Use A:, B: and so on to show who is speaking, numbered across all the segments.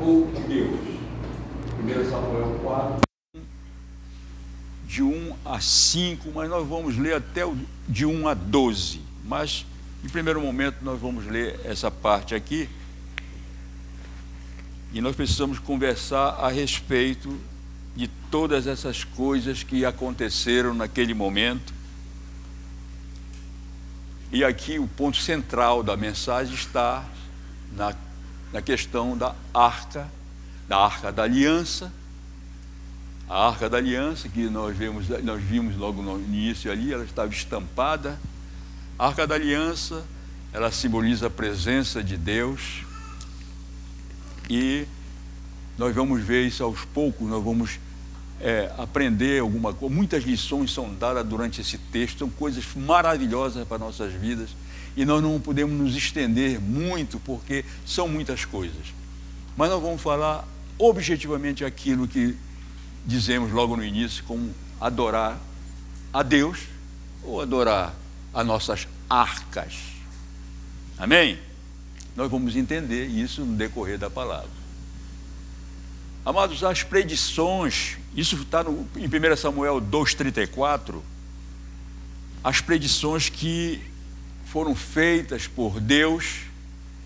A: ou de Deus. 1 Samuel 4, de 1 a 5, mas nós vamos ler até de 1 a 12. Mas, em primeiro momento, nós vamos ler essa parte aqui. E nós precisamos conversar a respeito de todas essas coisas que aconteceram naquele momento. E aqui o ponto central da mensagem está na questão da arca da aliança. A arca da aliança, que nós vimos logo no início ali, ela estava estampada. A arca da aliança, ela simboliza a presença de Deus. E nós vamos ver isso aos poucos, nós vamos aprender alguma coisa. Muitas lições são dadas durante esse texto, são coisas maravilhosas para nossas vidas. E nós não podemos nos estender muito, porque são muitas coisas. Mas nós vamos falar objetivamente aquilo que dizemos logo no início, como adorar a Deus ou adorar as nossas arcas. Amém? Nós vamos entender isso no decorrer da palavra. Amados, as predições, isso está em 1 Samuel 2,34, as predições que foram feitas por Deus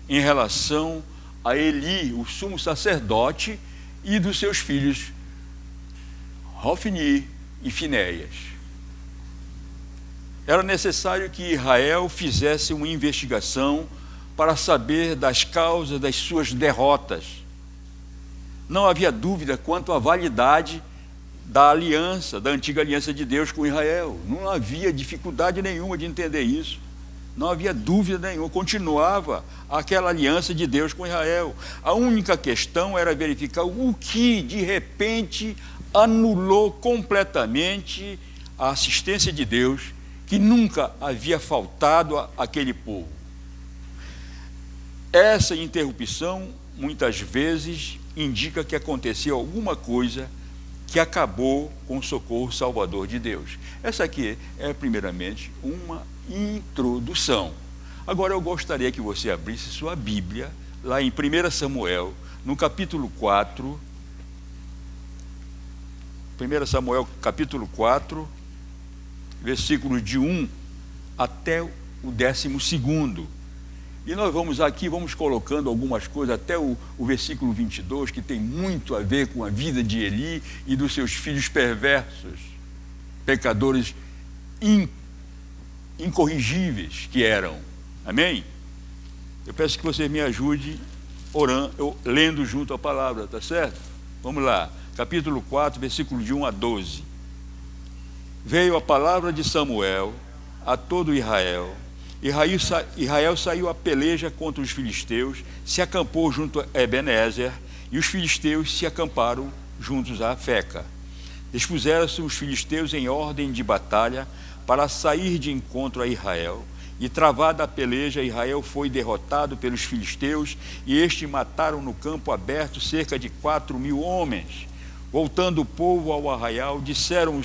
A: em relação a Eli, o sumo sacerdote, e dos seus filhos Hofni e Finéias. Era necessário que Israel fizesse uma investigação para saber das causas das suas derrotas. Não havia dúvida quanto à validade da aliança, da antiga aliança de Deus com Israel. Não havia dificuldade nenhuma de entender isso. Não havia dúvida nenhuma, continuava aquela aliança de Deus com Israel. A única questão era verificar o que, de repente, anulou completamente a assistência de Deus, que nunca havia faltado àquele povo. Essa interrupção, muitas vezes, indica que aconteceu alguma coisa que acabou com o socorro salvador de Deus. Essa aqui é, primeiramente, uma introdução. Agora eu gostaria que você abrisse sua Bíblia, lá em 1 Samuel, no capítulo 4, 1 Samuel capítulo 4, versículos de 1 até o 12º. E nós vamos colocando algumas coisas, até o versículo 22, que tem muito a ver com a vida de Eli e dos seus filhos perversos, pecadores incorrigíveis que eram. Amém? Eu peço que você me ajude orando, lendo junto a palavra, tá certo? Vamos lá, capítulo 4, versículo de 1 a 12. Veio a palavra de Samuel a todo Israel. Israel saiu a peleja contra os filisteus, se acampou junto a Ebenezer, e os filisteus se acamparam juntos a Afeca. Dispuseram-se os filisteus em ordem de batalha para sair de encontro a Israel, e travada a peleja, Israel foi derrotado pelos filisteus, e estes mataram no campo aberto cerca de 4.000 homens. Voltando o povo ao arraial, disseram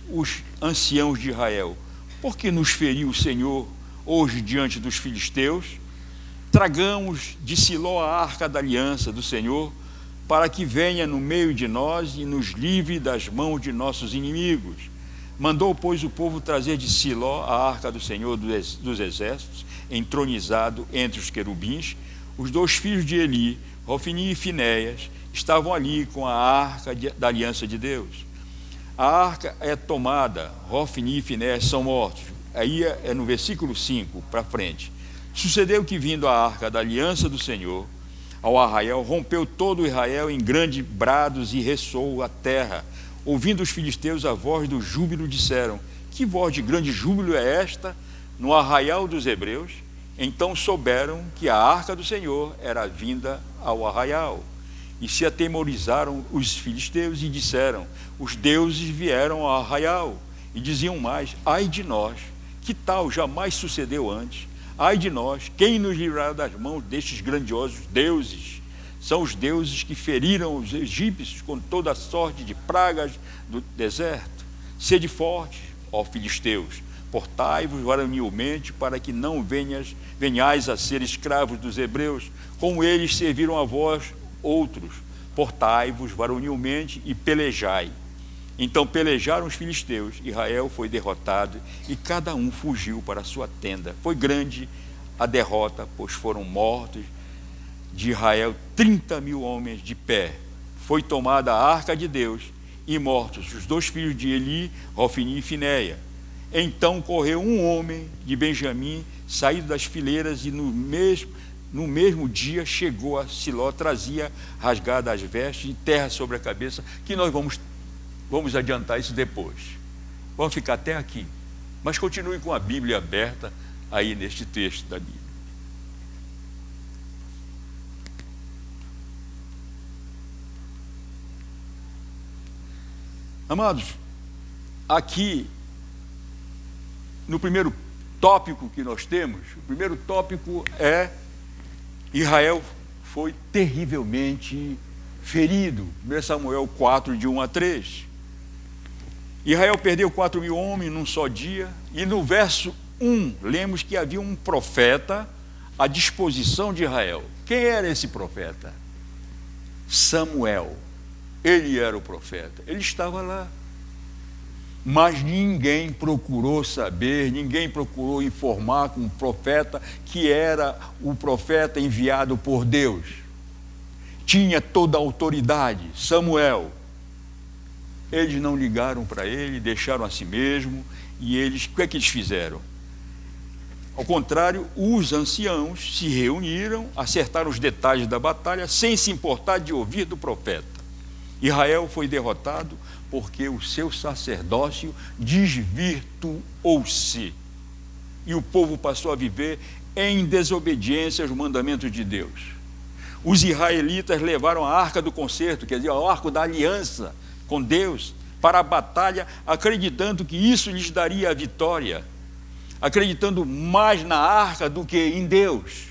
A: os anciãos de Israel: por que nos feriu o Senhor hoje diante dos filisteus? Tragamos de Siló a arca da aliança do Senhor, para que venha no meio de nós e nos livre das mãos de nossos inimigos. Mandou, pois, o povo trazer de Siló a arca do Senhor dos exércitos, entronizado entre os querubins. Os 2 filhos de Eli, Hofni e Finéias, estavam ali com a arca da aliança de Deus. A arca é tomada, Hofni e Finéias são mortos. Aí é no versículo 5 para frente. Sucedeu que, vindo a arca da aliança do Senhor ao arraial, rompeu todo Israel em grandes brados e ressoou a terra. Ouvindo os filisteus a voz do júbilo, disseram: que voz de grande júbilo é esta no arraial dos hebreus? Então souberam que a arca do Senhor era vinda ao arraial. E se atemorizaram os filisteus e disseram: os deuses vieram ao arraial. E diziam mais: ai de nós, que tal jamais sucedeu antes? Ai de nós, quem nos livrará das mãos destes grandiosos deuses? São os deuses que feriram os egípcios com toda a sorte de pragas do deserto. Sede fortes, ó filisteus, portai-vos varonilmente, para que não venhais a ser escravos dos hebreus, como eles serviram a vós outros: portai-vos varonilmente e pelejai. Então pelejaram os filisteus, Israel foi derrotado e cada um fugiu para a sua tenda. Foi grande a derrota, pois foram mortos de Israel 30.000 homens de pé. Foi tomada a arca de Deus e mortos os 2 filhos de Eli, Hofni e Finéia. Então correu um homem de Benjamim, saído das fileiras, e no mesmo dia chegou a Siló, trazia rasgadas as vestes e terra sobre a cabeça, que nós vamos adiantar isso depois. Vamos ficar até aqui. Mas continue com a Bíblia aberta aí neste texto da Bíblia. Amados, aqui, no primeiro tópico que nós temos, o primeiro tópico é: Israel foi terrivelmente ferido. 1 Samuel 4, de 1 a 3. Israel perdeu 4.000 homens num só dia, e no verso 1, lemos que havia um profeta à disposição de Israel. Quem era esse profeta? Samuel. Ele era o profeta, ele estava lá. Mas ninguém procurou saber, ninguém procurou informar com o profeta que era o profeta enviado por Deus. Tinha toda a autoridade, Samuel. Eles não ligaram para ele, deixaram a si mesmo, e eles, o que é que eles fizeram? Ao contrário, os anciãos se reuniram, acertaram os detalhes da batalha, sem se importar de ouvir do profeta. Israel foi derrotado porque o seu sacerdócio desvirtuou-se, e o povo passou a viver em desobediência aos mandamentos de Deus. Os israelitas levaram a arca do concerto, quer dizer, o arco da aliança com Deus, para a batalha, acreditando que isso lhes daria a vitória, acreditando mais na arca do que em Deus,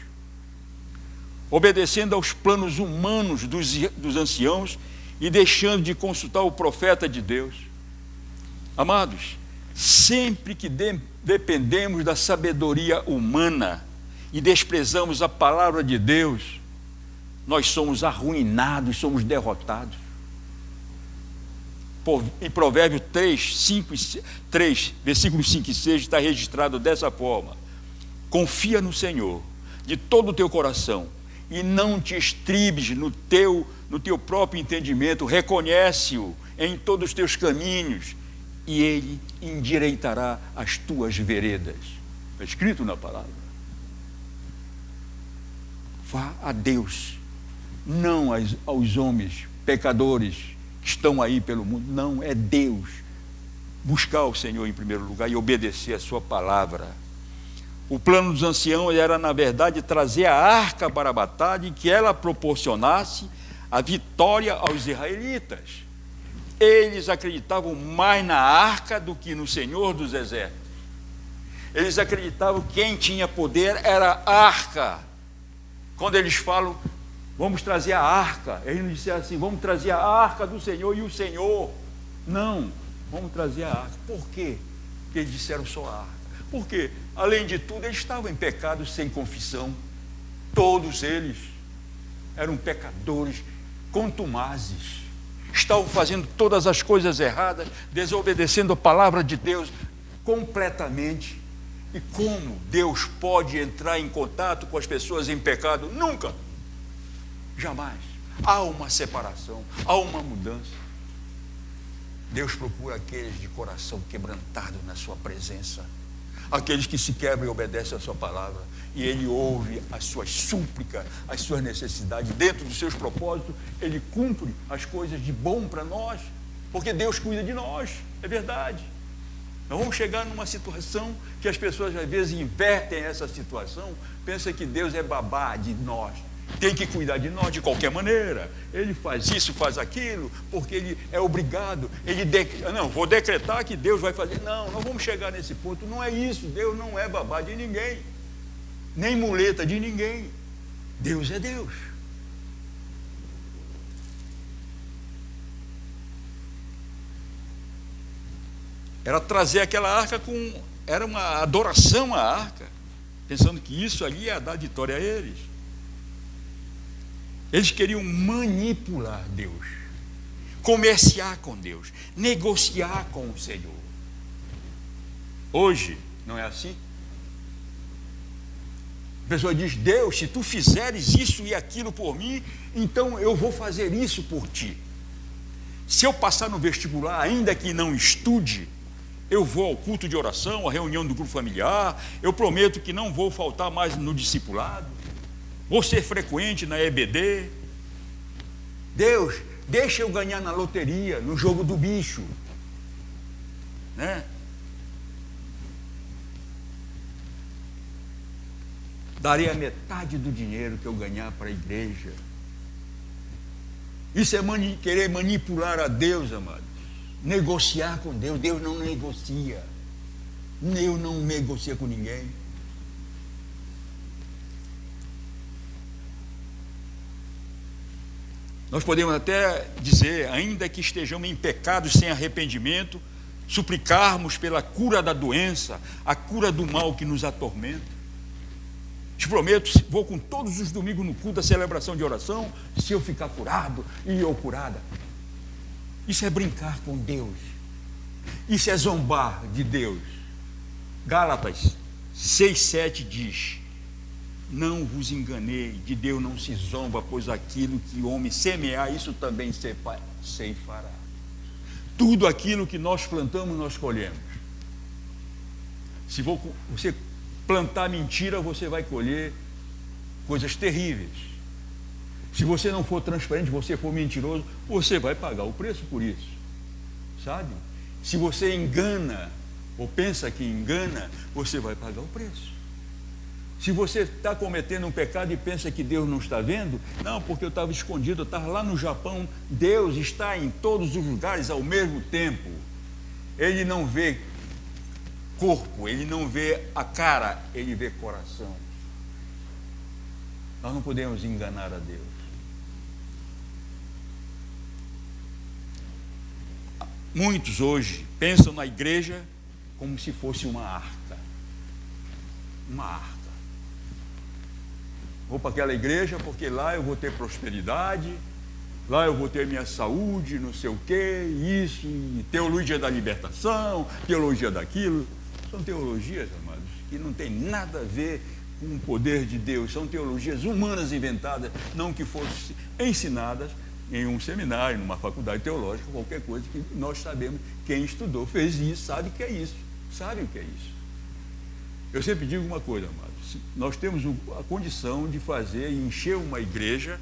A: obedecendo aos planos humanos dos anciãos e deixando de consultar o profeta de Deus. Amados, sempre que dependemos da sabedoria humana e desprezamos a palavra de Deus, nós somos arruinados, somos derrotados. Em Provérbios 3, versículos 5 e 6, está registrado dessa forma: confia no Senhor de todo o teu coração e não te estribes no teu próprio entendimento, reconhece-o em todos os teus caminhos e ele endireitará as tuas veredas. Está escrito na palavra. Vá a Deus, não aos homens pecadores que estão aí pelo mundo. Não, é Deus. Buscar o Senhor em primeiro lugar e obedecer a sua palavra. O plano dos anciãos era, na verdade, trazer a arca para a batalha e que ela proporcionasse a vitória aos israelitas. Eles acreditavam mais na arca do que no Senhor dos exércitos. Eles acreditavam que quem tinha poder era a arca. Quando eles falam, vamos trazer a arca, eles não disseram assim, vamos trazer a arca do Senhor e o Senhor. Não, vamos trazer a arca. Por quê? Porque eles disseram só a arca. Porque, além de tudo, eles estavam em pecado sem confissão. Todos eles eram pecadores contumazes. Estavam fazendo todas as coisas erradas, desobedecendo a palavra de Deus completamente. E como Deus pode entrar em contato com as pessoas em pecado? Nunca. Jamais. Há uma separação, há uma mudança. Deus procura aqueles de coração quebrantado na sua presença, aqueles que se quebram e obedecem a sua palavra, e Ele ouve as suas súplicas, as suas necessidades, dentro dos seus propósitos, Ele cumpre as coisas de bom para nós, porque Deus cuida de nós, é verdade. Nós vamos chegar numa situação que as pessoas às vezes invertem essa situação, pensam que Deus é babá de nós, tem que cuidar de nós de qualquer maneira. Ele faz isso, faz aquilo, porque ele é obrigado. Não, vou decretar que Deus vai fazer. Não, não vamos chegar nesse ponto. Não é isso. Deus não é babá de ninguém, nem muleta de ninguém. Deus é Deus. Era trazer aquela arca era uma adoração à arca, pensando que isso ali ia dar vitória a eles. Eles queriam manipular Deus, comerciar com Deus, negociar com o Senhor. Hoje, não é assim? A pessoa diz: Deus, se tu fizeres isso e aquilo por mim, então eu vou fazer isso por ti. Se eu passar no vestibular, ainda que não estude, eu vou ao culto de oração, à reunião do grupo familiar, eu prometo que não vou faltar mais no discipulado, vou ser frequente na EBD. Deus, deixa eu ganhar na loteria, no jogo do bicho, né? Darei a metade do dinheiro que eu ganhar para a igreja. Isso é querer manipular a Deus, amados. Negociar com Deus. Deus não negocia. Deus não negocia com ninguém. Nós podemos até dizer, ainda que estejamos em pecados sem arrependimento, suplicarmos pela cura da doença, a cura do mal que nos atormenta. Te prometo, vou com todos os domingos no culto da celebração de oração, se eu ficar curado e eu curada. Isso é brincar com Deus. Isso é zombar de Deus. Gálatas 6,7 diz: não vos enganei, de Deus não se zomba, pois aquilo que o homem semear, isso também ceifará. Tudo aquilo que nós plantamos, nós colhemos. Se você plantar mentira, você vai colher coisas terríveis. Se você não for transparente, você for mentiroso, você vai pagar o preço por isso, sabe? Se você engana, ou pensa que engana, você vai pagar o preço. Se você está cometendo um pecado e pensa que Deus não está vendo, não, porque eu estava escondido, eu estava lá no Japão. Deus está em todos os lugares ao mesmo tempo. Ele não vê corpo, ele não vê a cara, ele vê coração. Nós não podemos enganar a Deus. Muitos hoje pensam na igreja como se fosse uma arca. Uma arca. Vou para aquela igreja porque lá eu vou ter prosperidade, lá eu vou ter minha saúde, não sei o quê, isso, e teologia da libertação, teologia daquilo. São teologias, amados, que não tem nada a ver com o poder de Deus. São teologias humanas inventadas, não que fossem ensinadas em um seminário, numa faculdade teológica, qualquer coisa que nós sabemos. Quem estudou, fez isso, sabe o que é isso. Sabe o que é isso. Eu sempre digo uma coisa, amados. Nós temos a condição de fazer e encher uma igreja,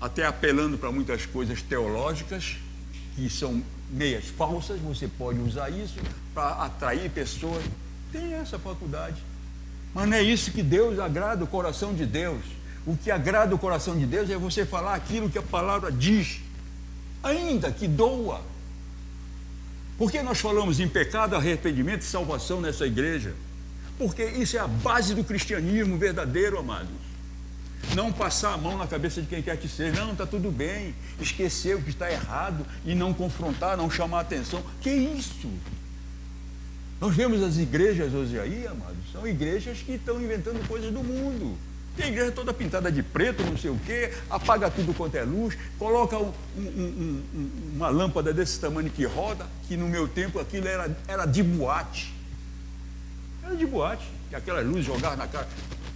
A: até apelando para muitas coisas teológicas, que são meias falsas. Você pode usar isso para atrair pessoas. Tem essa faculdade. Mas não é isso que Deus agrada o coração de Deus. O que agrada o coração de Deus é você falar aquilo que a palavra diz, ainda que doa. Por que nós falamos em pecado, arrependimento e salvação nessa igreja? Porque isso é a base do cristianismo verdadeiro, amados. Não passar a mão na cabeça de quem quer que seja. Não, está tudo bem. Esquecer o que está errado e não confrontar, não chamar a atenção. Que isso? Nós vemos as igrejas hoje aí, amados, são igrejas que estão inventando coisas do mundo. Tem igreja toda pintada de preto, não sei o quê, apaga tudo quanto é luz, coloca uma lâmpada desse tamanho que roda, que no meu tempo aquilo era de boate. Era de boate, que aquelas luzes jogavam na cara,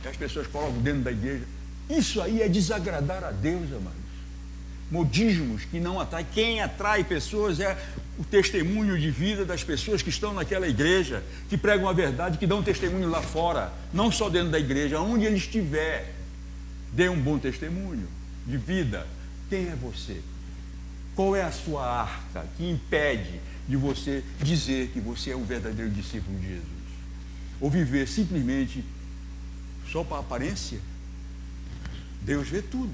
A: que as pessoas colocam dentro da igreja. Isso aí é desagradar a Deus, amados. Modismos que não atraem. Quem atrai pessoas é o testemunho de vida das pessoas que estão naquela igreja, que pregam a verdade, que dão testemunho lá fora, não só dentro da igreja, onde ele estiver. Dê um bom testemunho de vida. Quem é você? Qual é a sua arca que impede de você dizer que você é um verdadeiro discípulo de Jesus? Ou viver simplesmente só para aparência? Deus vê tudo.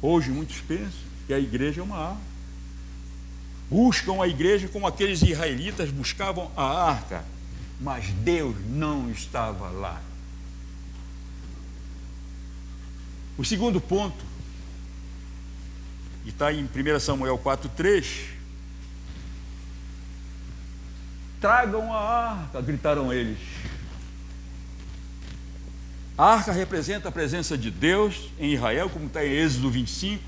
A: Hoje muitos pensam que a igreja é uma arca. Buscam a igreja como aqueles israelitas buscavam a arca, mas Deus não estava lá. O segundo ponto, e está em 1 Samuel 4,3, tragam a arca, gritaram eles. A arca representa a presença de Deus em Israel, como está em Êxodo 25.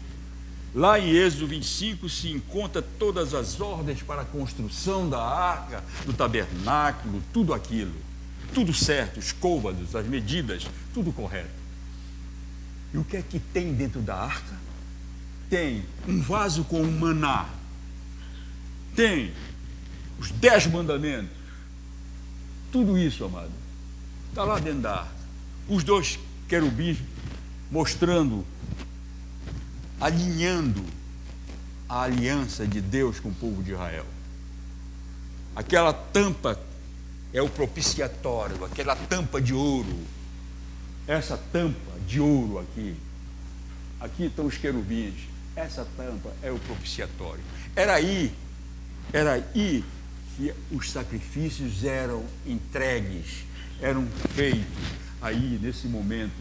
A: Lá em Êxodo 25 se encontra todas as ordens para a construção da arca, do tabernáculo, tudo aquilo. Tudo certo, os côvados, as medidas, tudo correto. E o que é que tem dentro da arca? Tem um vaso com um maná. Tem os 10 mandamentos. Tudo isso, amado, está lá dentro da arca. Os 2 querubins mostrando, alinhando a aliança de Deus com o povo de Israel. Aquela tampa é o propiciatório, aquela tampa de ouro. Essa tampa de ouro aqui estão os querubins. Essa tampa é o propiciatório. Era aí que os sacrifícios eram entregues, eram feitos aí nesse momento,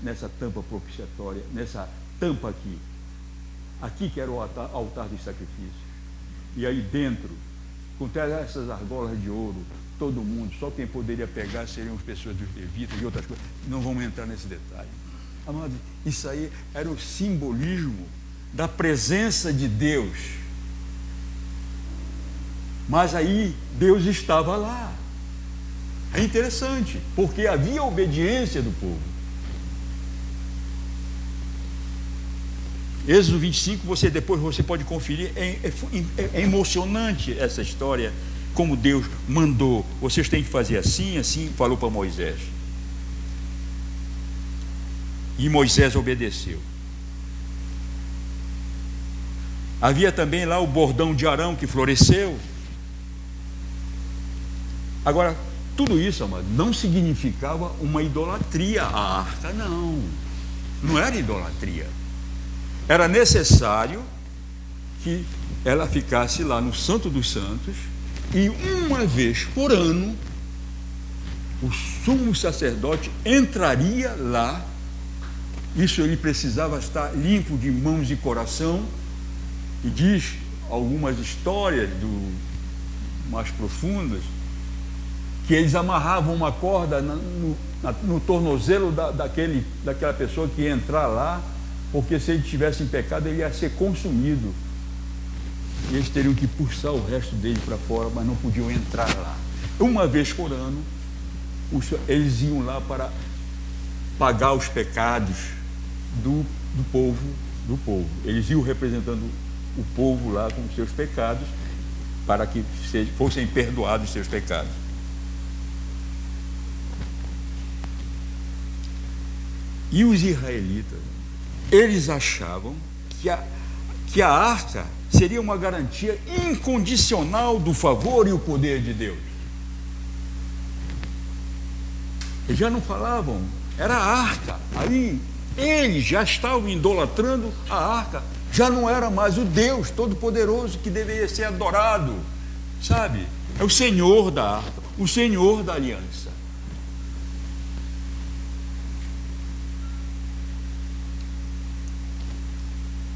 A: nessa tampa propiciatória, nessa tampa aqui que era o altar dos sacrifícios. E aí dentro, com todas essas argolas de ouro, todo mundo, só quem poderia pegar seriam as pessoas dos levitas e outras coisas. Não vamos entrar nesse detalhe. Amado, isso aí era o simbolismo da presença de Deus. Mas aí Deus estava lá. É interessante, porque havia obediência do povo. Êxodo 25, depois você pode conferir, é emocionante essa história, como Deus mandou, vocês têm que fazer assim, assim, falou para Moisés. E Moisés obedeceu. Havia também lá o bordão de Arão que floresceu. Agora, tudo isso, amado, não significava uma idolatria à arca, não. Não era idolatria. Era necessário que ela ficasse lá no Santo dos Santos e uma vez por ano o sumo sacerdote entraria lá. Isso ele precisava estar limpo de mãos e coração. E diz algumas histórias mais profundas que eles amarravam uma corda no tornozelo daquela pessoa que ia entrar lá, porque se ele tivesse em pecado ele ia ser consumido. E eles teriam que puxar o resto dele para fora, mas não podiam entrar lá. Uma vez por ano, eles iam lá para pagar os pecados do povo. Eles iam representando o povo lá com os seus pecados, para que fossem perdoados os seus pecados. E os israelitas, eles achavam que a arca seria uma garantia incondicional do favor e o poder de Deus. Eles já não falavam, era a arca. Aí eles já estavam idolatrando a arca. Já não era mais o Deus Todo-Poderoso que deveria ser adorado, sabe? É o Senhor da arca, o Senhor da aliança.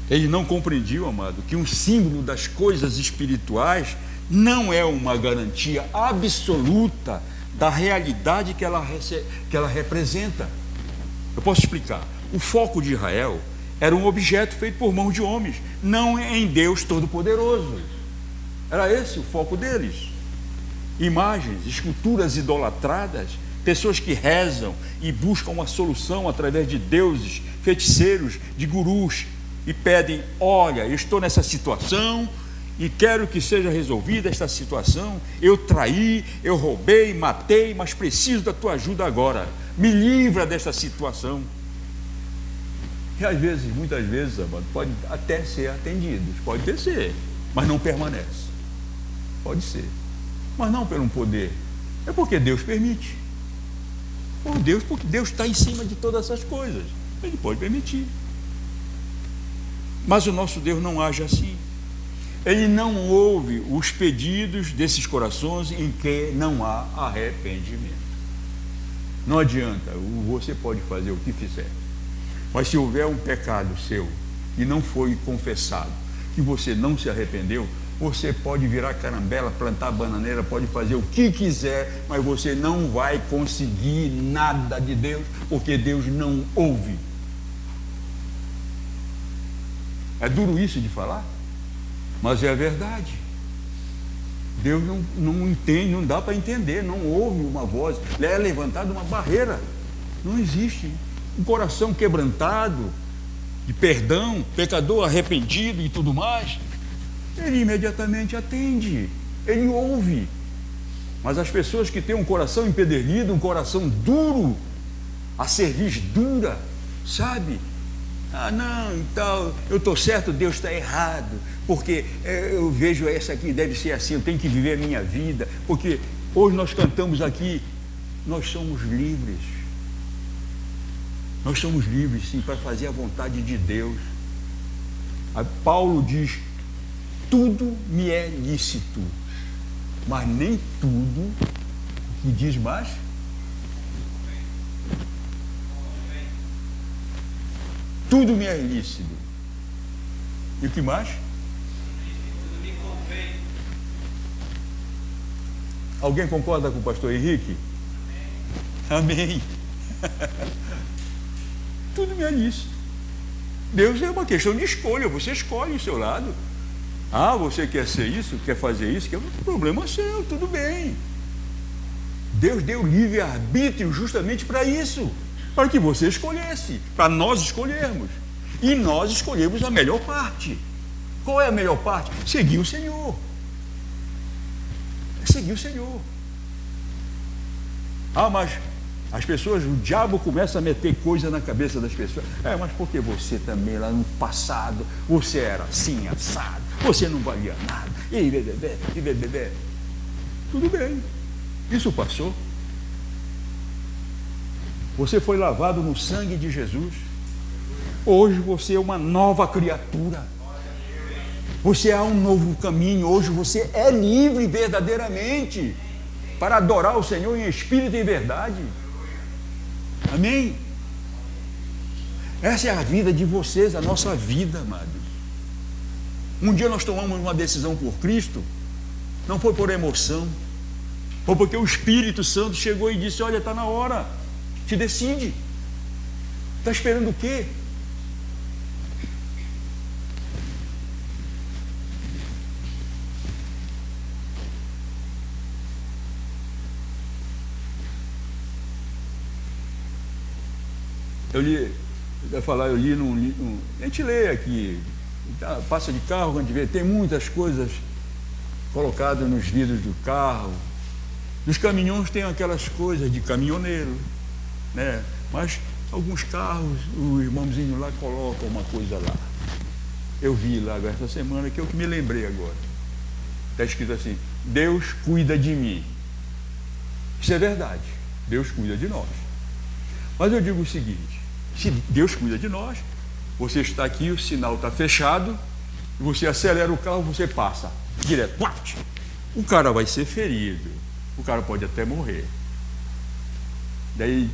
A: Eles não compreendiam, amado, que um símbolo das coisas espirituais não é uma garantia absoluta da realidade que ela representa. Eu posso explicar. O foco de Israel era um objeto feito por mãos de homens, não em Deus Todo-Poderoso. Era esse o foco deles. Imagens, esculturas idolatradas, pessoas que rezam e buscam uma solução através de deuses, feiticeiros, de gurus, e pedem, olha, eu estou nessa situação e quero que seja resolvida esta situação, eu traí, eu roubei, matei, mas preciso da tua ajuda agora, me livra desta situação. E às vezes, muitas vezes, amado, pode até ser atendidos, pode até ser, mas não permanece. Pode ser, mas não pelo poder, é porque Deus permite. Porque Deus está em cima de todas essas coisas, Ele pode permitir. Mas o nosso Deus não age assim. Ele não ouve os pedidos desses corações em que não há arrependimento. Não adianta, você pode fazer o que fizer, mas se houver um pecado seu que não foi confessado, que você não se arrependeu, Você pode virar carambela, plantar bananeira, pode fazer o que quiser, mas você não vai conseguir nada de Deus, porque Deus não ouve. É duro isso de falar, mas é a verdade. Deus não entende, não dá para entender, não ouve uma voz, é levantada uma barreira, não existe. Um coração quebrantado, de perdão, pecador arrependido e tudo mais, ele imediatamente atende, ele ouve. Mas as pessoas que têm um coração empedernido, um coração duro, a cerviz dura, sabe? Ah, não, então, eu estou certo, Deus está errado, porque eu vejo essa aqui, deve ser assim, eu tenho que viver a minha vida, porque hoje nós cantamos aqui, nós somos livres. Nós somos livres, sim, para fazer a vontade de Deus. Paulo diz, tudo me é lícito, mas nem tudo, o que diz mais? Tudo me é lícito. E o que mais?
B: Tudo me convém.
A: Alguém concorda com o pastor Henrique? Amém. Tudo me é lícito. Deus é uma questão de escolha, você escolhe o seu lado. Ah, você quer ser isso, quer fazer isso, que é um problema seu, tudo bem. Deus deu livre-arbítrio justamente para isso, para que você escolhesse, para nós escolhermos. E nós escolhemos a melhor parte. Qual é a melhor parte? Seguir o Senhor. Seguir o Senhor. Ah, mas as pessoas, o diabo começa a meter coisa na cabeça das pessoas. Mas porque você também lá no passado, você era assim, assado, você não valia nada, e bebê. Tudo bem, isso passou. Você foi lavado no sangue de Jesus. Hoje você é uma nova criatura. Você há um novo caminho. Hoje você é livre verdadeiramente para adorar o Senhor em espírito e em verdade. Amém? Essa é a vida de vocês, a nossa vida, amados. Um dia nós tomamos uma decisão por Cristo, não foi por emoção, foi porque o Espírito Santo chegou e disse, olha, está na hora, te decide. Está esperando o quê? Eu li a gente lê aqui, passa de carro, quando vê, tem muitas coisas colocadas nos vidros do carro. Nos caminhões tem aquelas coisas de caminhoneiro, né? Mas alguns carros, o irmãozinho lá coloca uma coisa lá. Eu vi lá essa semana, que é o que me lembrei agora. Está escrito assim, Deus cuida de mim. Isso é verdade, Deus cuida de nós. Mas eu digo o seguinte, se Deus cuida de nós, você está aqui, o sinal está fechado, você acelera o carro, você passa direto, o cara vai ser ferido, o cara pode até morrer. Daí,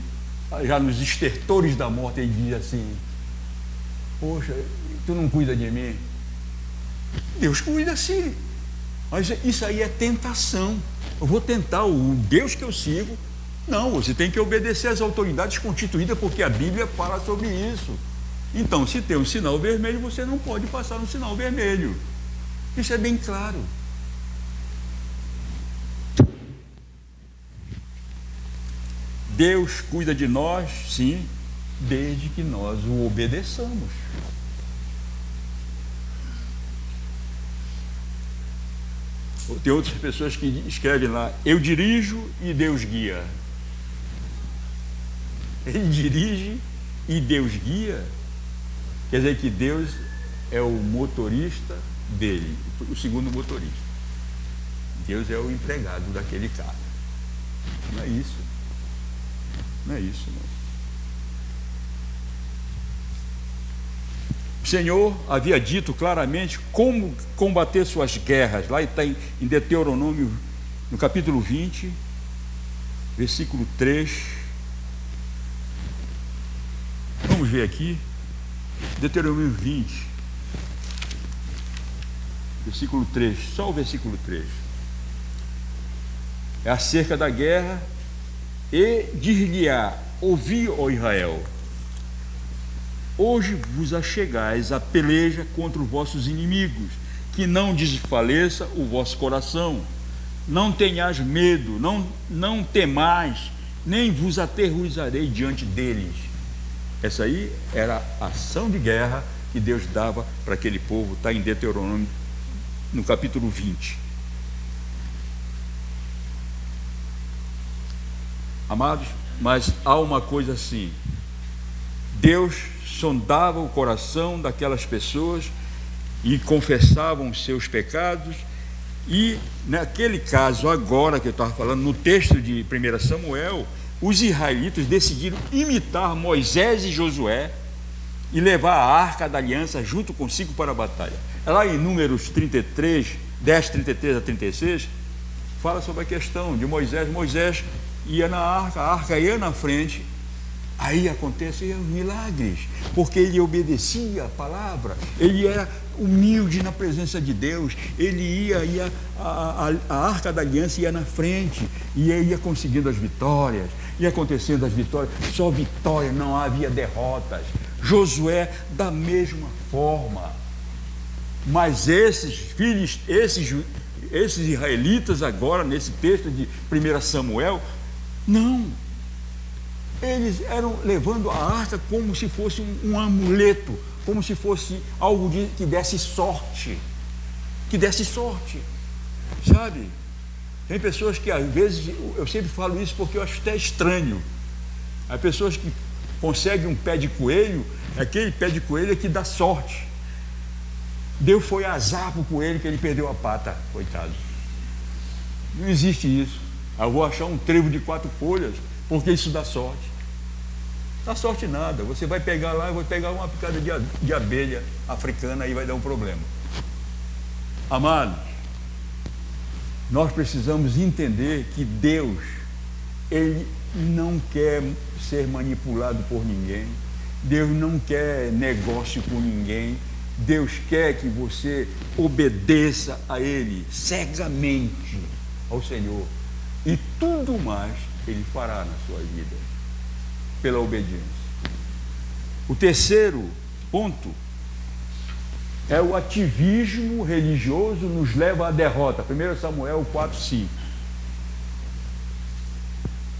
A: já nos estertores da morte, ele diz assim, poxa, tu não cuida de mim? Deus cuida sim, mas isso aí é tentação. Eu vou tentar o Deus que eu sigo. Não, você tem que obedecer às autoridades constituídas, porque a Bíblia fala sobre isso. Então, se tem um sinal vermelho, você não pode passar no sinal vermelho. Isso é bem claro. Deus cuida de nós, sim, desde que nós o obedeçamos. Tem outras pessoas que escrevem lá, eu dirijo e Deus guia. Ele dirige e Deus guia. Quer dizer que Deus é o motorista dele, o segundo motorista. Deus é o empregado daquele cara. Não é isso. Não é isso, não. O Senhor havia dito claramente como combater suas guerras. Lá está em Deuteronômio, no capítulo 20, versículo 3. Vamos ver aqui, Deuteronômio 20, versículo 3, só o versículo 3. É acerca da guerra, e dir-lhe-á: ouvi, ó Israel, hoje vos achegais a peleja contra os vossos inimigos, que não desfaleça o vosso coração, não tenhais medo, não temais, nem vos aterrorizarei diante deles. Essa aí era a ação de guerra que Deus dava para aquele povo, está em Deuteronômio, no capítulo 20. Amados, mas há uma coisa assim: Deus sondava o coração daquelas pessoas e confessavam os seus pecados, e naquele caso agora que eu estava falando, no texto de 1 Samuel, os israelitas decidiram imitar Moisés e Josué e levar a arca da aliança junto consigo para a batalha. Lá em Números 33, 10, 33 a 36, fala sobre a questão de Moisés. Moisés ia na arca, a arca ia na frente, aí aconteciam milagres, porque ele obedecia a palavra, ele era humilde na presença de Deus, ele ia a arca da aliança ia na frente, e ele ia conseguindo as vitórias, ia acontecendo as vitórias, só vitória, não havia derrotas. Josué da mesma forma. Mas esses filhos, esses israelitas agora, nesse texto de 1 Samuel, não. Eles eram levando a arca como se fosse um amuleto, como se fosse algo que desse sorte. Que desse sorte. Sabe? Tem pessoas que às vezes, eu sempre falo isso porque eu acho até estranho. Há pessoas que conseguem um pé de coelho, aquele pé de coelho é que dá sorte. Deu foi azar para o coelho que ele perdeu a pata, coitado. Não existe isso. Eu vou achar um trevo de 4 folhas, porque isso dá sorte. Dá sorte nada. Você vai pegar lá, vai pegar uma picada de abelha africana e vai dar um problema. Amados, nós precisamos entender que Deus, Ele não quer ser manipulado por ninguém. Deus não quer negócio com ninguém. Deus quer que você obedeça a Ele cegamente, ao Senhor, e tudo mais Ele fará na sua vida, pela obediência. O terceiro ponto é o ativismo religioso nos leva à derrota. 1 Samuel 4:5.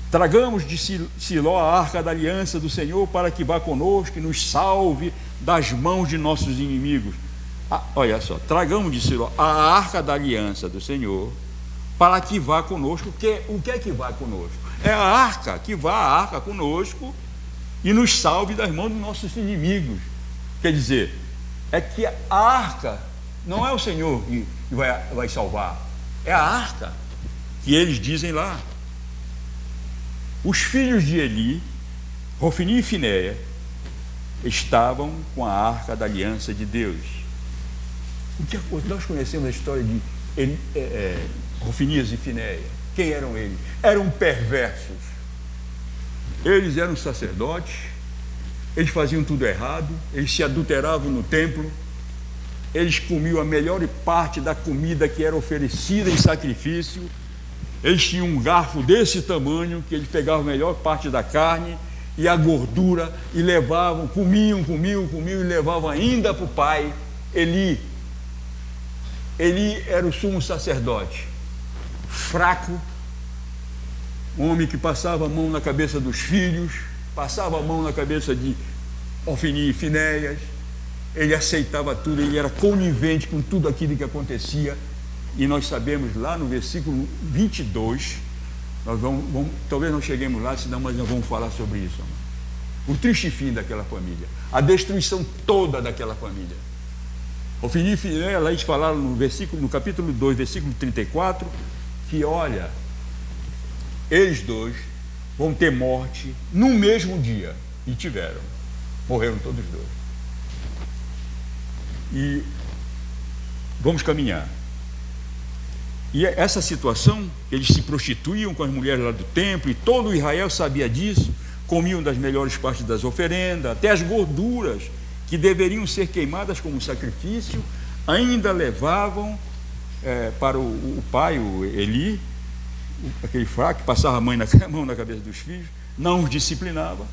A: Tragamos de Siló a arca da aliança do Senhor para que vá conosco e nos salve das mãos de nossos inimigos. Olha só, tragamos de Siló a arca da aliança do Senhor para que vá conosco. O que é que vá conosco? É a arca, que vá a arca conosco e nos salve das mãos dos nossos inimigos. Quer dizer, é que a arca não é o Senhor que vai salvar, é a arca que eles dizem lá. Os filhos de Eli, Hofni e Finéia, estavam com a arca da aliança de Deus. Nós conhecemos a história de Hofnias e Finéia. Quem eram eles? Eram perversos. Eles eram sacerdotes, eles faziam tudo errado, eles se adulteravam no templo, eles comiam a melhor parte da comida que era oferecida em sacrifício. Eles tinham um garfo desse tamanho, que eles pegavam a melhor parte da carne e a gordura e levavam, comiam e levavam ainda para o pai Eli. Eli era o sumo sacerdote, fraco, um homem que passava a mão na cabeça dos filhos, passava a mão na cabeça de Hofni e Finéias. Ele aceitava tudo, ele era conivente com tudo aquilo que acontecia. E nós sabemos lá no versículo 22, nós talvez não cheguemos lá, senão nós vamos falar sobre isso. O triste fim daquela família, a destruição toda daquela família. Hofni e Finéia, lá eles falaram no capítulo 2, versículo 34, que olha, eles dois vão ter morte no mesmo dia, e tiveram, morreram todos dois. E vamos caminhar. E essa situação, eles se prostituíam com as mulheres lá do templo, e todo Israel sabia disso, comiam das melhores partes das oferendas, até as gorduras que deveriam ser queimadas como sacrifício, ainda levavam para o pai, o Eli, aquele fraco que passava a mão na cabeça dos filhos, não os disciplinava,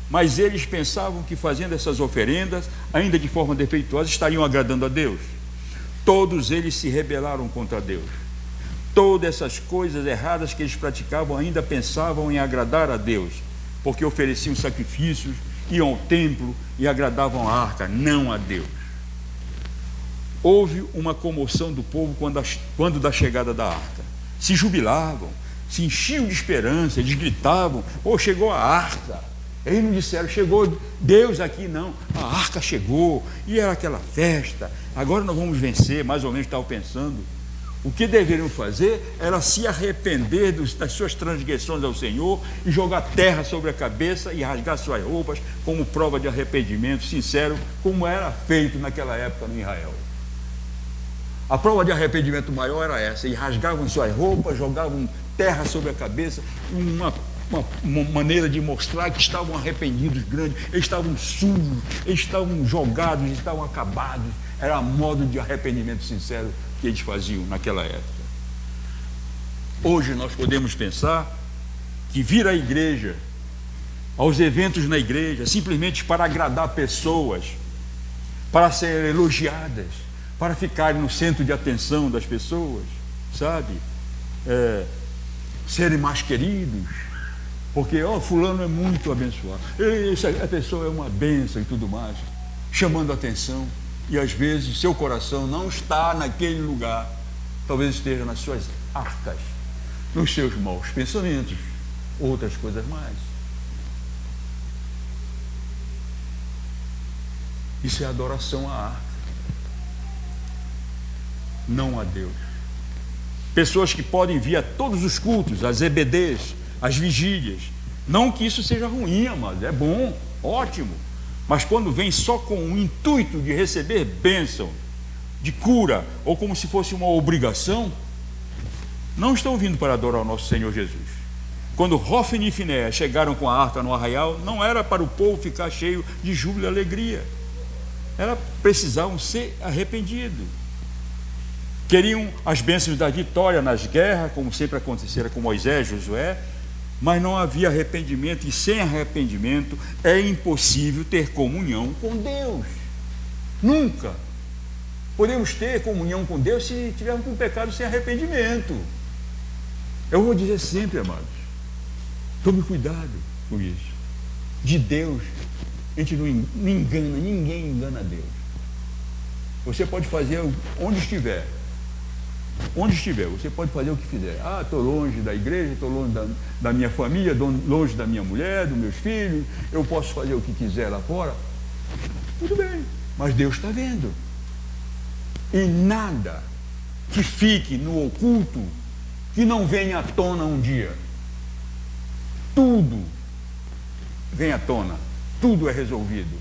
A: mas eles pensavam que fazendo essas oferendas, ainda de forma defeituosa, estariam agradando a Deus. Todos eles se rebelaram contra Deus. Todas essas coisas erradas que eles praticavam ainda pensavam em agradar a Deus, porque ofereciam sacrifícios, iam ao templo e agradavam a arca, não a Deus. Houve uma comoção do povo quando da chegada da arca. Se jubilavam, se enchiam de esperança, eles gritavam: oh, chegou a arca. Eles não disseram: chegou Deus aqui, não. A arca chegou, e era aquela festa, agora nós vamos vencer. Mais ou menos estavam pensando. O que deveriam fazer era se arrepender das suas transgressões ao Senhor e jogar terra sobre a cabeça e rasgar suas roupas como prova de arrependimento sincero, como era feito naquela época no Israel. A prova de arrependimento maior era essa: e rasgavam suas roupas, jogavam terra sobre a cabeça, uma maneira de mostrar que estavam arrependidos grande. Eles estavam sujos, eles estavam jogados, eles estavam acabados. Era modo de arrependimento sincero que eles faziam naquela época. Hoje nós podemos pensar que vir à igreja, aos eventos na igreja, simplesmente para agradar pessoas, para serem elogiadas, para ficarem no centro de atenção das pessoas, sabe? Serem mais queridos, porque fulano é muito abençoado, a pessoa é uma bênção e tudo mais, chamando a atenção. E às vezes seu coração não está naquele lugar, talvez esteja nas suas arcas, nos seus maus pensamentos, outras coisas mais. Isso é adoração à arca, não a Deus. Pessoas que podem vir a todos os cultos, as EBDs, as vigílias, não que isso seja ruim, amados, é bom, ótimo. Mas quando vem só com o intuito de receber bênção, de cura, ou como se fosse uma obrigação, não estão vindo para adorar o nosso Senhor Jesus. Quando Hófni e Finéias chegaram com a arca no arraial, não era para o povo ficar cheio de júbilo e alegria. Precisavam ser arrependidos. Queriam as bênçãos da vitória nas guerras, como sempre acontecera com Moisés, Josué, mas não havia arrependimento, e sem arrependimento é impossível ter comunhão com Deus. Nunca podemos ter comunhão com Deus se tivermos com pecado sem arrependimento. Eu vou dizer sempre, amados, tome cuidado com isso. De Deus, a gente não engana, ninguém engana Deus. Você pode fazer onde estiver, você pode fazer o que fizer. Estou longe da igreja, estou longe da minha família, longe da minha mulher, dos meus filhos, eu posso fazer o que quiser lá fora. Tudo bem, mas Deus está vendo. E nada que fique no oculto que não venha à tona um dia. Tudo vem à tona, tudo é resolvido.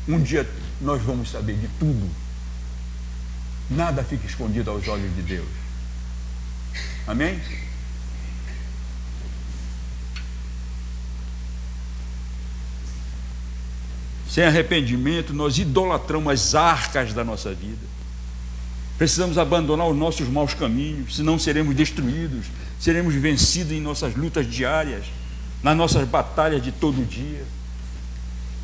A: Um dia nós vamos saber de tudo. Nada fica escondido aos olhos de Deus. Amém? Sem arrependimento, nós idolatramos as arcas da nossa vida. Precisamos abandonar os nossos maus caminhos, senão seremos destruídos, seremos vencidos em nossas lutas diárias, nas nossas batalhas de todo dia.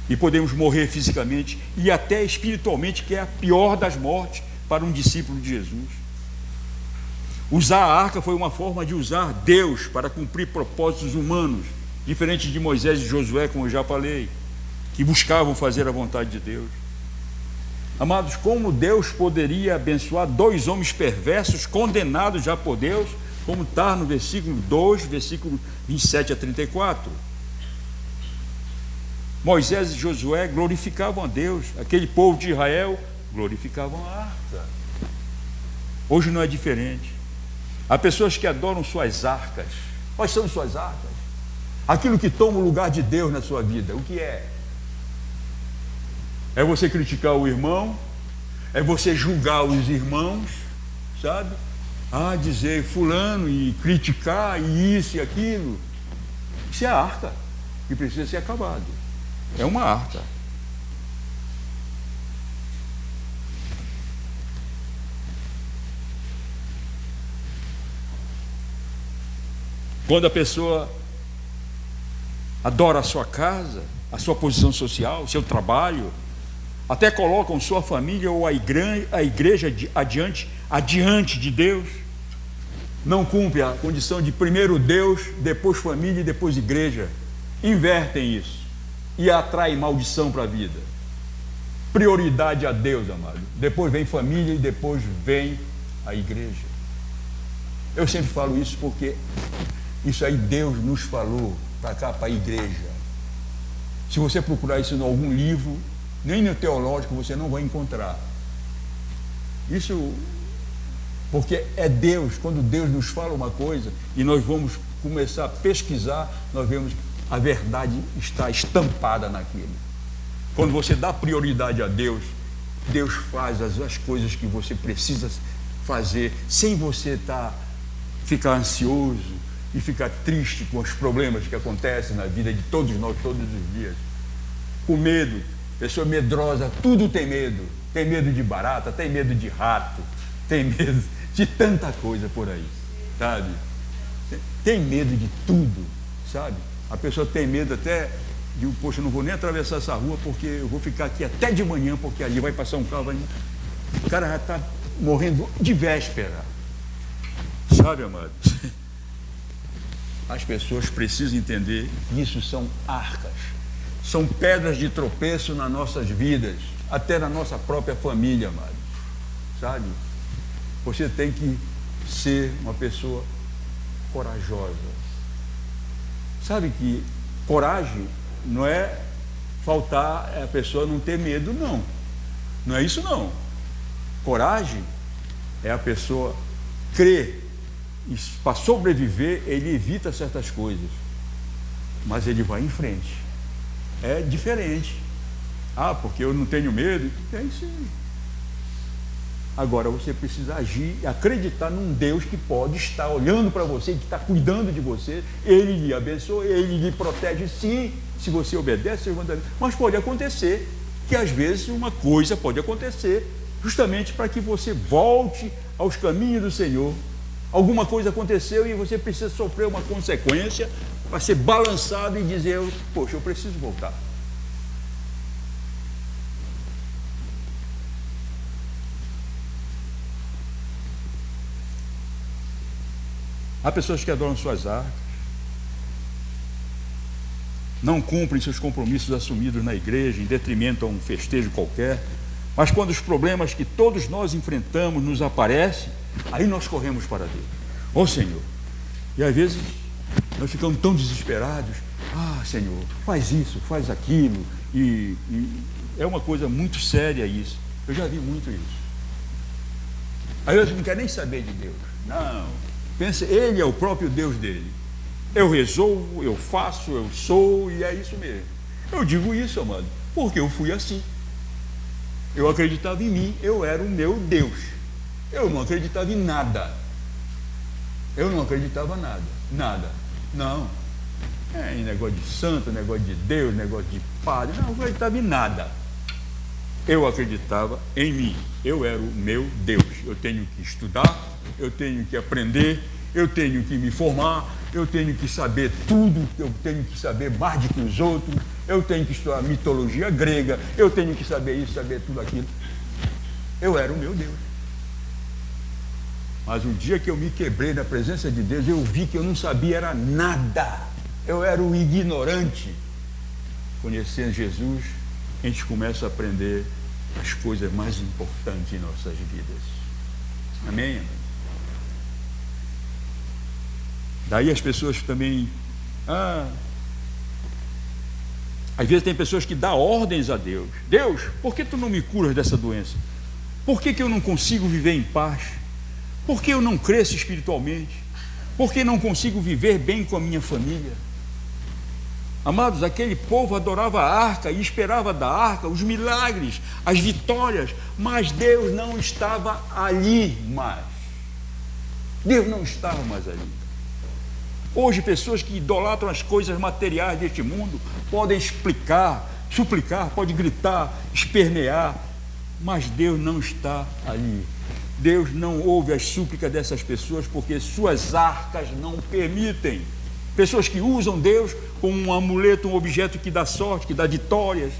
A: E podemos morrer fisicamente e até espiritualmente, que é a pior das mortes para um discípulo de Jesus. Usar a arca foi uma forma de usar Deus para cumprir propósitos humanos, diferente de Moisés e Josué, como eu já falei, que buscavam fazer a vontade de Deus. Amados, como Deus poderia abençoar dois homens perversos, condenados já por Deus, como está no versículo 2, versículo 27 a 34. Moisés e Josué glorificavam a Deus, aquele povo de Israel glorificavam a arca. Hoje não é diferente. Há pessoas que adoram suas arcas. Quais são suas arcas? Aquilo que toma o lugar de Deus na sua vida. O que é? É você criticar o irmão? É você julgar os irmãos? Sabe? Dizer fulano e criticar e isso e aquilo. Isso é a arca que precisa ser acabado. É uma arca. Quando a pessoa adora a sua casa, a sua posição social, o seu trabalho, até colocam sua família ou a igreja adiante de Deus, não cumpre a condição de primeiro Deus, depois família e depois igreja. Invertem isso e atraem maldição para a vida. Prioridade a Deus, amado. Depois vem família e depois vem a igreja. Eu sempre falo isso porque isso aí Deus nos falou para cá, para a igreja. Se você procurar isso em algum livro, nem no teológico, você não vai encontrar. Isso porque é Deus. Quando Deus nos fala uma coisa e nós vamos começar a pesquisar, nós vemos a verdade está estampada naquilo. Quando você dá prioridade a Deus, Deus faz as coisas que você precisa fazer, sem você ficar ansioso e ficar triste com os problemas que acontecem na vida de todos nós, todos os dias. Com medo, pessoa medrosa, tudo tem medo. Tem medo de barata, tem medo de rato, tem medo de tanta coisa por aí, sabe? Tem medo de tudo, sabe? A pessoa tem medo até de, poxa, eu não vou nem atravessar essa rua porque eu vou ficar aqui até de manhã, porque ali vai passar um carro, o cara já está morrendo de véspera, sabe, amado? As pessoas precisam entender que isso são arcas, são pedras de tropeço nas nossas vidas, até na nossa própria família, amado, sabe? Você tem que ser uma pessoa corajosa. Sabe que coragem não é faltar a pessoa não ter medo, não. Não é isso, não. Coragem é a pessoa crer e para sobreviver ele evita certas coisas, mas ele vai em frente. É diferente. Ah, porque eu não tenho medo? Tem sim. Agora você precisa agir e acreditar num Deus que pode estar olhando para você, que está cuidando de você, Ele lhe abençoa, Ele lhe protege, sim, se você obedece seus mandamentos. Mas pode acontecer que às vezes uma coisa pode acontecer, justamente para que você volte aos caminhos do Senhor. Alguma coisa aconteceu e você precisa sofrer uma consequência para ser balançado e dizer, poxa, eu preciso voltar. Há pessoas que adoram suas arcas, não cumprem seus compromissos assumidos na igreja, em detrimento a um festejo qualquer, mas quando os problemas que todos nós enfrentamos nos aparecem, aí nós corremos para Deus. Ó Senhor, e às vezes nós ficamos tão desesperados, Senhor, faz isso, faz aquilo, e é uma coisa muito séria isso. Eu já vi muito isso. Aí eu não quero nem saber de Deus, não. Pensa, Ele é o próprio Deus dele. Eu resolvo, eu faço, eu sou, e é isso mesmo. Eu digo isso, amado, porque eu fui assim. Eu acreditava em mim, eu era o meu Deus. Eu não acreditava em nada. Eu não acreditava nada. Não. Em negócio de santo, negócio de Deus, negócio de padre, não acreditava em nada. Eu acreditava em mim. Eu era o meu Deus. Eu tenho que estudar, eu tenho que aprender, eu tenho que me formar, eu tenho que saber tudo, eu tenho que saber mais do que os outros, eu tenho que estudar mitologia grega, eu tenho que saber isso, saber tudo aquilo. Eu era o meu Deus. Mas o dia que eu me quebrei na presença de Deus, eu vi que eu não sabia era nada. Eu era o ignorante. Conhecendo Jesus, a gente começa a aprender as coisas mais importantes em nossas vidas. Amém? Daí as pessoas também... às vezes tem pessoas que dão ordens a Deus. Deus, por que tu não me curas dessa doença? Por que eu não consigo viver em paz? Por que eu não cresço espiritualmente? Por que não consigo viver bem com a minha família? Amados, aquele povo adorava a arca e esperava da arca os milagres, as vitórias, mas Deus não estava ali mais. Deus não estava mais ali. Hoje, pessoas que idolatram as coisas materiais deste mundo podem suplicar, podem gritar, espernear, mas Deus não está ali. Deus não ouve as súplicas dessas pessoas porque suas arcas não permitem. Pessoas que usam Deus como um amuleto, um objeto que dá sorte, que dá vitórias.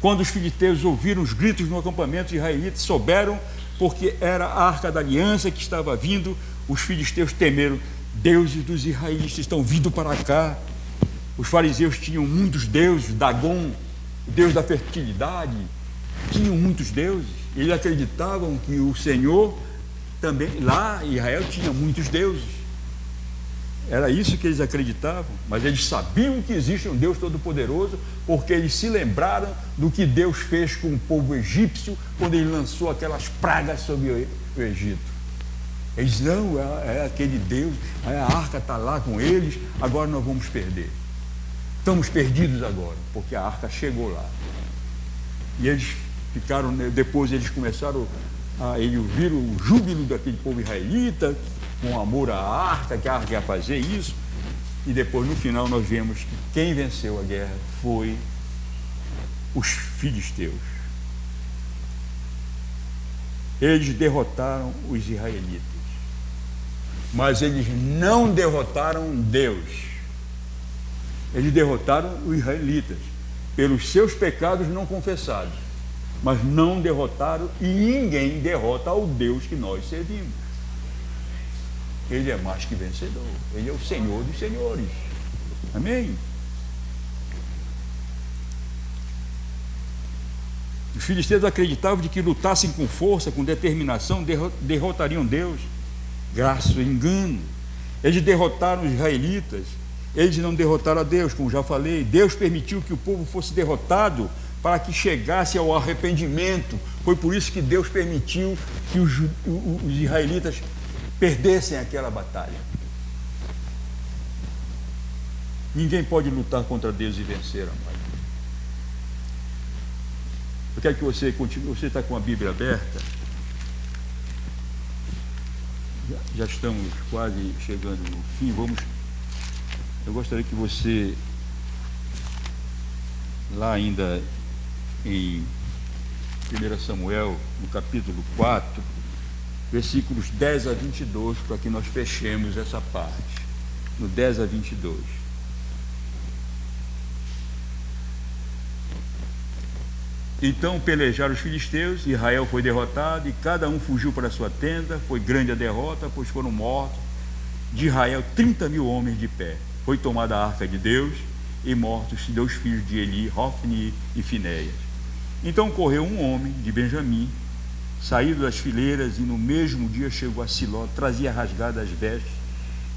A: Quando os filisteus ouviram os gritos no acampamento israelita, souberam porque era a arca da aliança que estava vindo, os filisteus temeram. Deuses dos israelitas estão vindo para cá. Os fariseus tinham muitos deuses, Dagon, o deus da fertilidade, tinham muitos deuses. Eles acreditavam que o Senhor também, lá em Israel, tinha muitos deuses. Era isso que eles acreditavam, mas eles sabiam que existe um Deus Todo-Poderoso, porque eles se lembraram do que Deus fez com o povo egípcio, quando ele lançou aquelas pragas sobre o Egito. Eles não, é aquele Deus, a arca está lá com eles, agora nós vamos perder. Estamos perdidos agora, porque a arca chegou lá. E eles ficaram, depois eles começaram, eles viram o júbilo daquele povo israelita, com amor à arca, que a arca ia fazer isso, e depois no final nós vemos que quem venceu a guerra foi os filisteus. Eles derrotaram os israelitas, mas eles não derrotaram Deus. Eles derrotaram os israelitas pelos seus pecados não confessados, mas não derrotaram, e ninguém derrota ao Deus que nós servimos. Ele é mais que vencedor, ele é o Senhor dos senhores. Amém? Os filisteus acreditavam de que lutassem com força, com determinação, derrotariam Deus. Graças ao engano. Eles derrotaram os israelitas, eles não derrotaram a Deus, como já falei. Deus permitiu que o povo fosse derrotado para que chegasse ao arrependimento. Foi por isso que Deus permitiu que os israelitas perdessem aquela batalha. Ninguém pode lutar contra Deus e vencer, amado. Eu quero que você continue. Você está com a Bíblia aberta? Já estamos quase chegando no fim. Eu gostaria que você, lá ainda em 1 Samuel, no capítulo 4, versículos 10 a 22, para que nós fechemos essa parte, no 10 a 22. Então pelejaram os filisteus, Israel foi derrotado, e cada um fugiu para a sua tenda. Foi grande a derrota, pois foram mortos de Israel 30.000 homens de pé. Foi tomada a arca de Deus, e mortos 2 filhos de Eli, Hofni e Finéias. Então correu um homem de Benjamim, saído das fileiras, e no mesmo dia chegou a Siló, trazia rasgadas as vestes,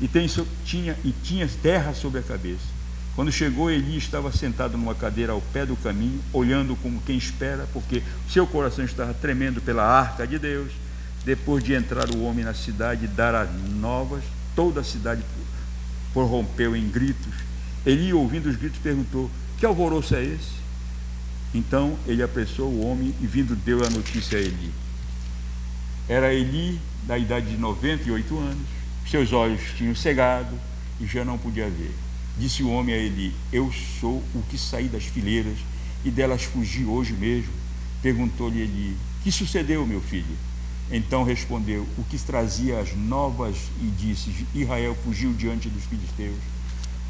A: e tinha terra sobre a cabeça. Quando chegou, Eli estava sentado numa cadeira ao pé do caminho, olhando como quem espera, porque seu coração estava tremendo pela arca de Deus. Depois de entrar o homem na cidade e dar as novas, toda a cidade prorrompeu em gritos. Eli, ouvindo os gritos, perguntou: que alvoroço é esse? Então ele apressou o homem e, vindo, deu a notícia a Eli. Era Eli da idade de 98 anos, seus olhos tinham cegado e já não podia ver. Disse o homem a Eli: eu sou o que saí das fileiras e delas fugi hoje mesmo. Perguntou-lhe Eli: que sucedeu, meu filho? Então respondeu: o que trazia as novas, e disse: Israel fugiu diante dos filisteus.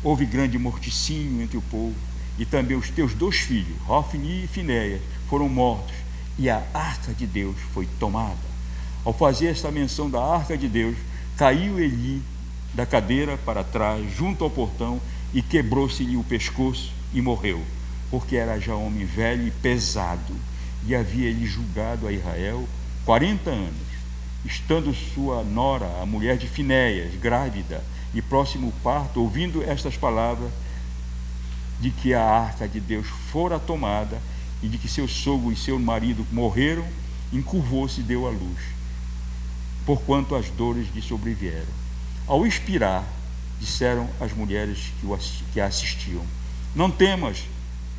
A: Houve grande morticínio entre o povo, e também os teus 2 filhos, Hofni e Finéias, foram mortos, e a arca de Deus foi tomada. Ao fazer esta menção da arca de Deus, caiu Eli da cadeira para trás, junto ao portão, e quebrou-se-lhe o pescoço e morreu, porque era já homem velho e pesado, e havia ele julgado a Israel 40 anos. Estando sua nora, a mulher de Finéias, grávida e próximo ao parto, ouvindo estas palavras de que a arca de Deus fora tomada e de que seu sogro e seu marido morreram, encurvou-se e deu à luz, porquanto as dores lhe sobrevieram. Ao expirar, disseram as mulheres que a assistiam: não temas,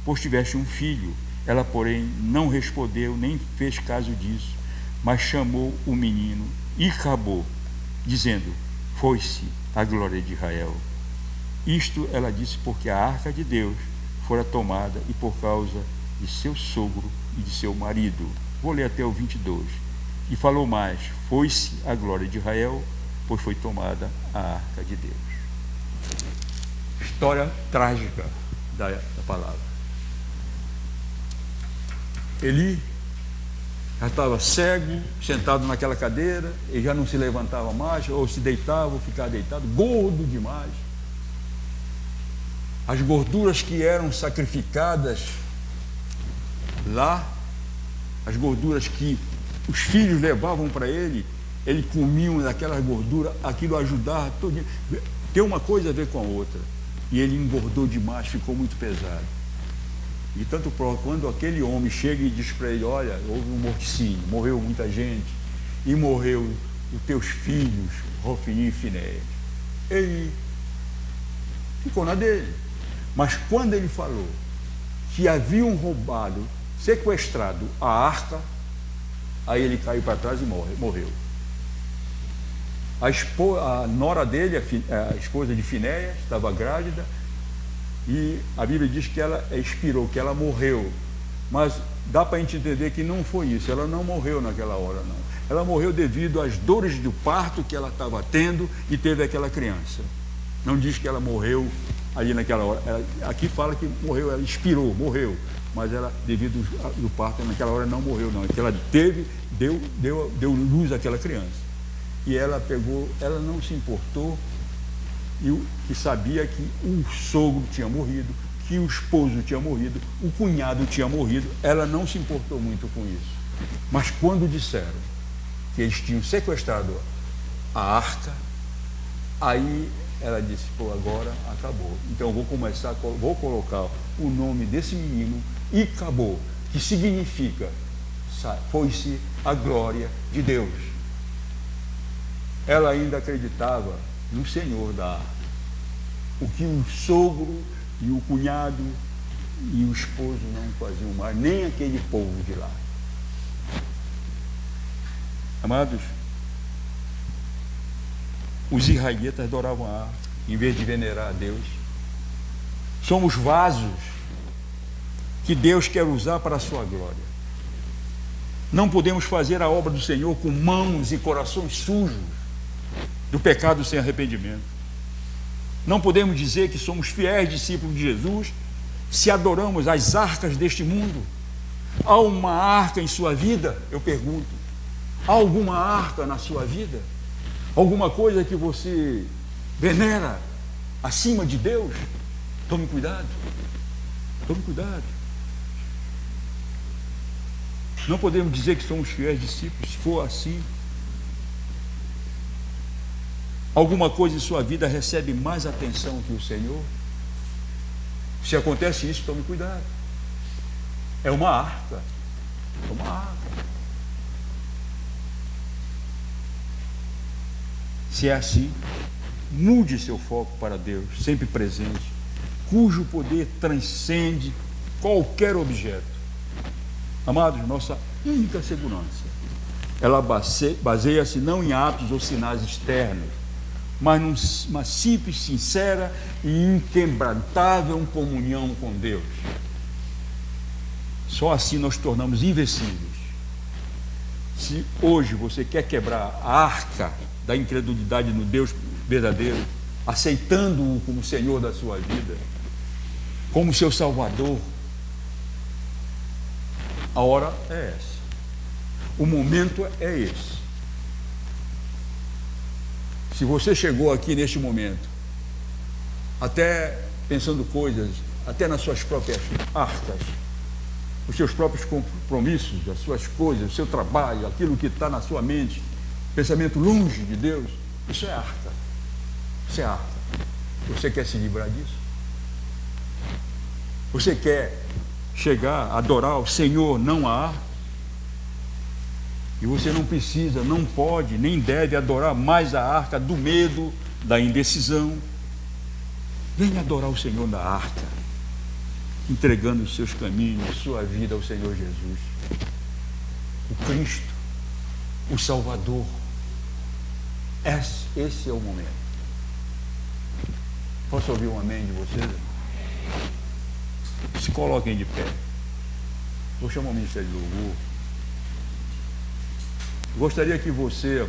A: pois tiveste um filho. Ela, porém, não respondeu, nem fez caso disso, mas chamou o menino Icabô, dizendo: foi-se a glória de Israel. Isto ela disse porque a arca de Deus fora tomada, e por causa de seu sogro e de seu marido. Vou ler até o 22. E falou mais: foi-se a glória de Israel, pois foi tomada a arca de Deus. História trágica da palavra. Eli já estava cego, sentado naquela cadeira, ele já não se levantava mais, ou se deitava, ou ficava deitado, gordo demais. As gorduras que eram sacrificadas lá, as gorduras que os filhos levavam para ele comiam daquelas gorduras, aquilo ajudava todo. Tem uma coisa a ver com a outra. E ele engordou demais, ficou muito pesado. E tanto quando aquele homem chega e diz para ele: olha, houve um morticínio, morreu muita gente, e morreu os teus filhos, Rofini e Finéias. Ele ficou na dele. Mas quando ele falou que haviam roubado, sequestrado a arca, aí ele caiu para trás e morreu. A nora dele, a esposa de Finéias, estava grávida, e a Bíblia diz que ela expirou, que ela morreu. Mas dá para a gente entender que não foi isso, ela não morreu naquela hora, não. Ela morreu devido às dores do parto que ela estava tendo e teve aquela criança. Não diz que ela morreu ali naquela hora. Aqui fala que morreu, ela expirou, morreu. Mas ela, devido ao parto, naquela hora não morreu, não. Que ela deu luz àquela criança. E ela não se importou e sabia que o sogro tinha morrido, que o esposo tinha morrido, o cunhado tinha morrido. Ela não se importou muito com isso. Mas quando disseram que eles tinham sequestrado a arca, aí ela disse: pô, agora acabou. Então vou colocar o nome desse menino Icabô, que significa foi-se a glória de Deus. Ela ainda acreditava no Senhor da arca. O que o sogro e o cunhado e o esposo não faziam mais, nem aquele povo de lá. Amados, os israelitas adoravam a arca, em vez de venerar a Deus. Somos vasos que Deus quer usar para a sua glória. Não podemos fazer a obra do Senhor com mãos e corações sujos do pecado sem arrependimento. Não podemos dizer que somos fiéis discípulos de Jesus se adoramos as arcas deste mundo. Há uma arca em sua vida? Eu pergunto. Há alguma arca na sua vida? Alguma coisa que você venera acima de Deus? Tome cuidado. Tome cuidado. Não podemos dizer que somos fiéis discípulos se for assim. Alguma coisa em sua vida recebe mais atenção que o Senhor? Se acontece isso, tome cuidado. É uma arca. É uma arca. Se é assim, mude seu foco para Deus, sempre presente, cujo poder transcende qualquer objeto. Amados, nossa única segurança, ela baseia-se não em atos ou sinais externos, mas numa simples, sincera e inquebrantável comunhão com Deus. Só assim nós tornamos invencíveis. Se hoje você quer quebrar a arca da incredulidade no Deus verdadeiro, aceitando-o como Senhor da sua vida, como seu Salvador, a hora é essa. O momento é esse. Se você chegou aqui neste momento, até pensando coisas, até nas suas próprias arcas, os seus próprios compromissos, as suas coisas, o seu trabalho, aquilo que está na sua mente, pensamento longe de Deus, isso é arca. Isso é arca. Você quer se livrar disso? Você quer chegar a adorar o Senhor, não a arca? E você não precisa, não pode, nem deve adorar mais a arca do medo, da indecisão. Venha adorar o Senhor da arca, entregando os seus caminhos, sua vida ao Senhor Jesus, o Cristo, o Salvador. Esse é o momento. Posso ouvir um amém de vocês? Se coloquem de pé. Vou chamar o ministério do louvor. Gostaria que você,